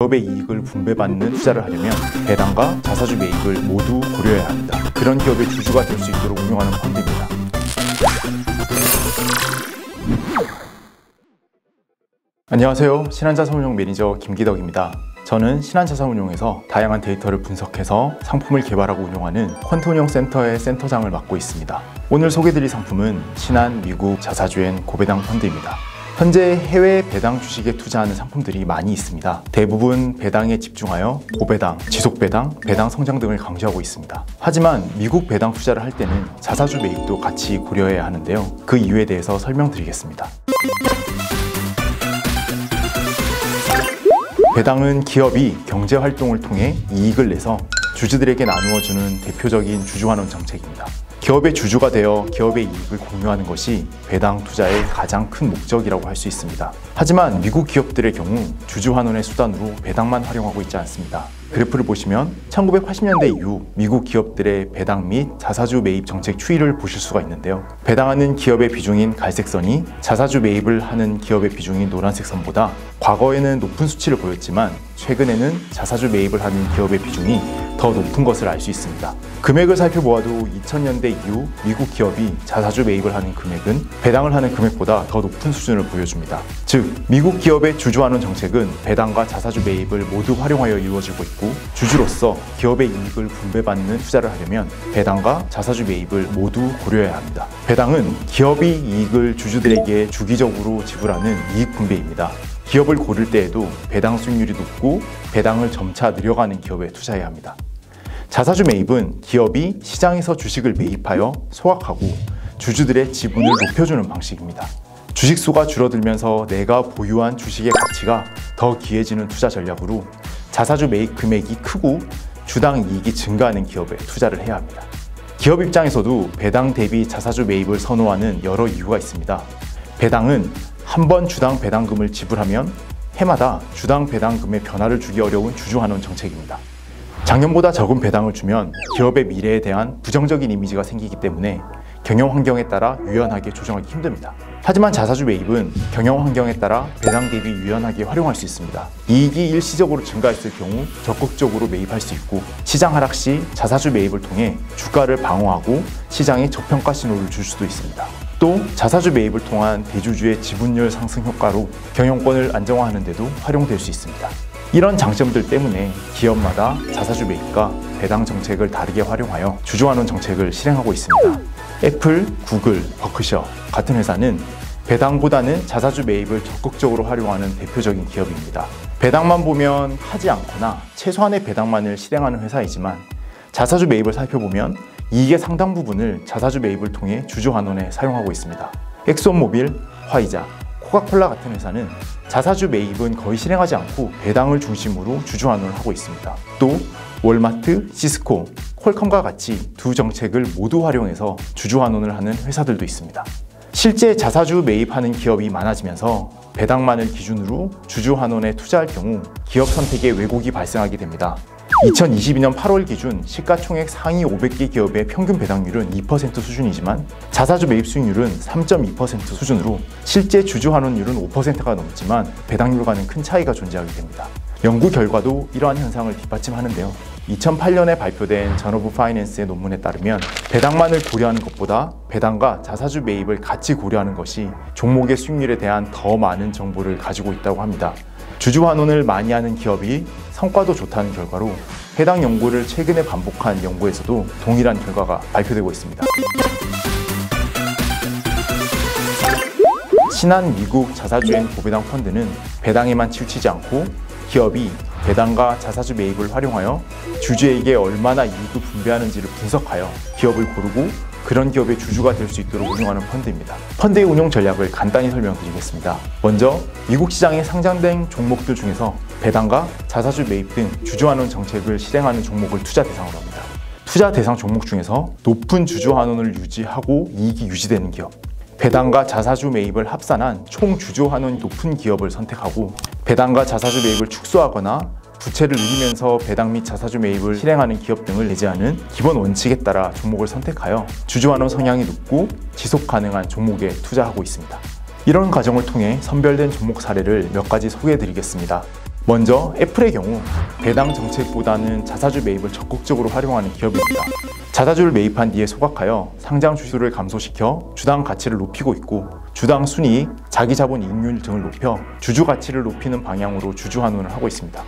기업의 이익을 분배받는 투자를 하려면 배당과 자사주 매입을 모두 고려해야 합니다. 그런 기업의 주주가 될 수 있도록 운용하는 펀드입니다. 안녕하세요. 신한자산운용 매니저 김기덕입니다. 저는 신한자산운용에서 다양한 데이터를 분석해서 상품을 개발하고 운용하는 펀드운용센터의 센터장을 맡고 있습니다. 오늘 소개드릴 상품은 신한 미국 자사주엔 고배당 펀드입니다. 현재 해외 배당 주식에 투자하는 상품들이 많이 있습니다. 대부분 배당에 집중하여 고배당, 지속배당, 배당 성장 등을 강조하고 있습니다. 하지만 미국 배당 투자를 할 때는 자사주 매입도 같이 고려해야 하는데요. 그 이유에 대해서 설명드리겠습니다. 배당은 기업이 경제활동을 통해 이익을 내서 주주들에게 나누어주는 대표적인 주주환원 정책입니다. 기업의 주주가 되어 기업의 이익을 공유하는 것이 배당 투자의 가장 큰 목적이라고 할 수 있습니다. 하지만 미국 기업들의 경우 주주환원의 수단으로 배당만 활용하고 있지 않습니다. 그래프를 보시면 1980년대 이후 미국 기업들의 배당 및 자사주 매입 정책 추이를 보실 수가 있는데요. 배당하는 기업의 비중인 갈색 선이 자사주 매입을 하는 기업의 비중인 노란색 선보다 과거에는 높은 수치를 보였지만 최근에는 자사주 매입을 하는 기업의 비중이 더 높은 것을 알 수 있습니다. 금액을 살펴보아도 2000년대 이후 미국 기업이 자사주 매입을 하는 금액은 배당을 하는 금액보다 더 높은 수준을 보여줍니다. 즉, 미국 기업의 주주환원 정책은 배당과 자사주 매입을 모두 활용하여 이루어지고 있고, 주주로서 기업의 이익을 분배받는 투자를 하려면 배당과 자사주 매입을 모두 고려해야 합니다. 배당은 기업이 이익을 주주들에게 주기적으로 지불하는 이익 분배입니다. 기업을 고를 때에도 배당 수익률이 높고 배당을 점차 늘려가는 기업에 투자해야 합니다. 자사주 매입은 기업이 시장에서 주식을 매입하여 소각하고 주주들의 지분을 높여주는 방식입니다. 주식수가 줄어들면서 내가 보유한 주식의 가치가 더 귀해지는 투자 전략으로 자사주 매입 금액이 크고 주당 이익이 증가하는 기업에 투자를 해야 합니다. 기업 입장에서도 배당 대비 자사주 매입을 선호하는 여러 이유가 있습니다. 배당은 한 번 주당 배당금을 지불하면 해마다 주당 배당금의 변화를 주기 어려운 주주환원 정책입니다. 작년보다 적은 배당을 주면 기업의 미래에 대한 부정적인 이미지가 생기기 때문에 경영 환경에 따라 유연하게 조정하기 힘듭니다. 하지만 자사주 매입은 경영 환경에 따라 배당 대비 유연하게 활용할 수 있습니다. 이익이 일시적으로 증가했을 경우 적극적으로 매입할 수 있고, 시장 하락 시 자사주 매입을 통해 주가를 방어하고 시장에 저평가 신호를 줄 수도 있습니다. 또 자사주 매입을 통한 대주주의 지분율 상승 효과로 경영권을 안정화하는 데도 활용될 수 있습니다. 이런 장점들 때문에 기업마다 자사주 매입과 배당 정책을 다르게 활용하여 주주환원 정책을 실행하고 있습니다. 애플, 구글, 버크셔 같은 회사는 배당보다는 자사주 매입을 적극적으로 활용하는 대표적인 기업입니다. 배당만 보면 하지 않거나 최소한의 배당만을 실행하는 회사이지만 자사주 매입을 살펴보면 이익의 상당 부분을 자사주 매입을 통해 주주환원에 사용하고 있습니다. 엑소모빌, 화이자, 코카콜라 같은 회사는 자사주 매입은 거의 실행하지 않고 배당을 중심으로 주주환원을 하고 있습니다. 또 월마트, 시스코, 퀄컴과 같이 두 정책을 모두 활용해서 주주환원을 하는 회사들도 있습니다. 실제 자사주 매입하는 기업이 많아지면서 배당만을 기준으로 주주환원에 투자할 경우 기업 선택에 왜곡이 발생하게 됩니다. 2022년 8월 기준 시가총액 상위 500개 기업의 평균 배당률은 2% 수준이지만 자사주 매입 수익률은 3.2% 수준으로 실제 주주환원율은 5%가 넘지만 배당률과는 큰 차이가 존재하게 됩니다. 연구 결과도 이러한 현상을 뒷받침하는데요. 2008년에 발표된 저널 오브 파이낸스의 논문에 따르면 배당만을 고려하는 것보다 배당과 자사주 매입을 같이 고려하는 것이 종목의 수익률에 대한 더 많은 정보를 가지고 있다고 합니다. 주주환원을 많이 하는 기업이 성과도 좋다는 결과로 해당 연구를 최근에 반복한 연구에서도 동일한 결과가 발표되고 있습니다. 신한 미국 자사주엔 고배당 펀드는 배당에만 치우치지 않고 기업이 배당과 자사주 매입을 활용하여 주주에게 얼마나 이익을 분배하는지를 분석하여 기업을 고르고 그런 기업의 주주가 될 수 있도록 운영하는 펀드입니다. 펀드의 운용 전략을 간단히 설명드리겠습니다. 먼저 미국 시장에 상장된 종목들 중에서 배당과 자사주 매입 등 주주환원 정책을 실행하는 종목을 투자 대상으로 합니다. 투자 대상 종목 중에서 높은 주주환원을 유지하고 이익이 유지되는 기업, 배당과 자사주 매입을 합산한 총 주주환원이 높은 기업을 선택하고, 배당과 자사주 매입을 축소하거나 부채를 늘리면서 배당 및 자사주 매입을 실행하는 기업 등을 내재하는 기본 원칙에 따라 종목을 선택하여 주주환원 성향이 높고 지속 가능한 종목에 투자하고 있습니다. 이런 과정을 통해 선별된 종목 사례를 몇 가지 소개해 드리겠습니다. 먼저 애플의 경우 배당 정책보다는 자사주 매입을 적극적으로 활용하는 기업입니다. 자사주를 매입한 뒤에 소각하여 상장 주수를 감소시켜 주당 가치를 높이고 있고, 주당 순이익, 자기자본 이익률 등을 높여 주주 가치를 높이는 방향으로 주주 환원을 하고 있습니다.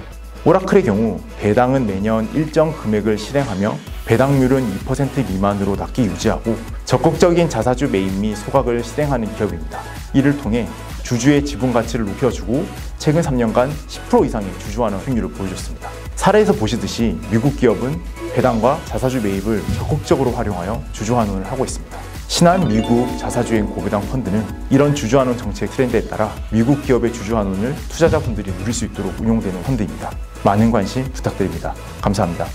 오라클의 경우 배당은 매년 일정 금액을 실행하며 배당률은 2% 미만으로 낮게 유지하고 적극적인 자사주 매입 및 소각을 실행하는 기업입니다. 이를 통해 주주의 지분 가치를 높여주고 최근 3년간 10% 이상의 주주 환원 수익률을 보여줬습니다. 사례에서 보시듯이 미국 기업은 배당과 자사주 매입을 적극적으로 활용하여 주주 환원을 하고 있습니다. 신한 미국 자사주행 고배당 펀드는 이런 주주 환원 정책 트렌드에 따라 미국 기업의 주주 환원을 투자자분들이 누릴 수 있도록 운용되는 펀드입니다. 많은 관심 부탁드립니다. 감사합니다.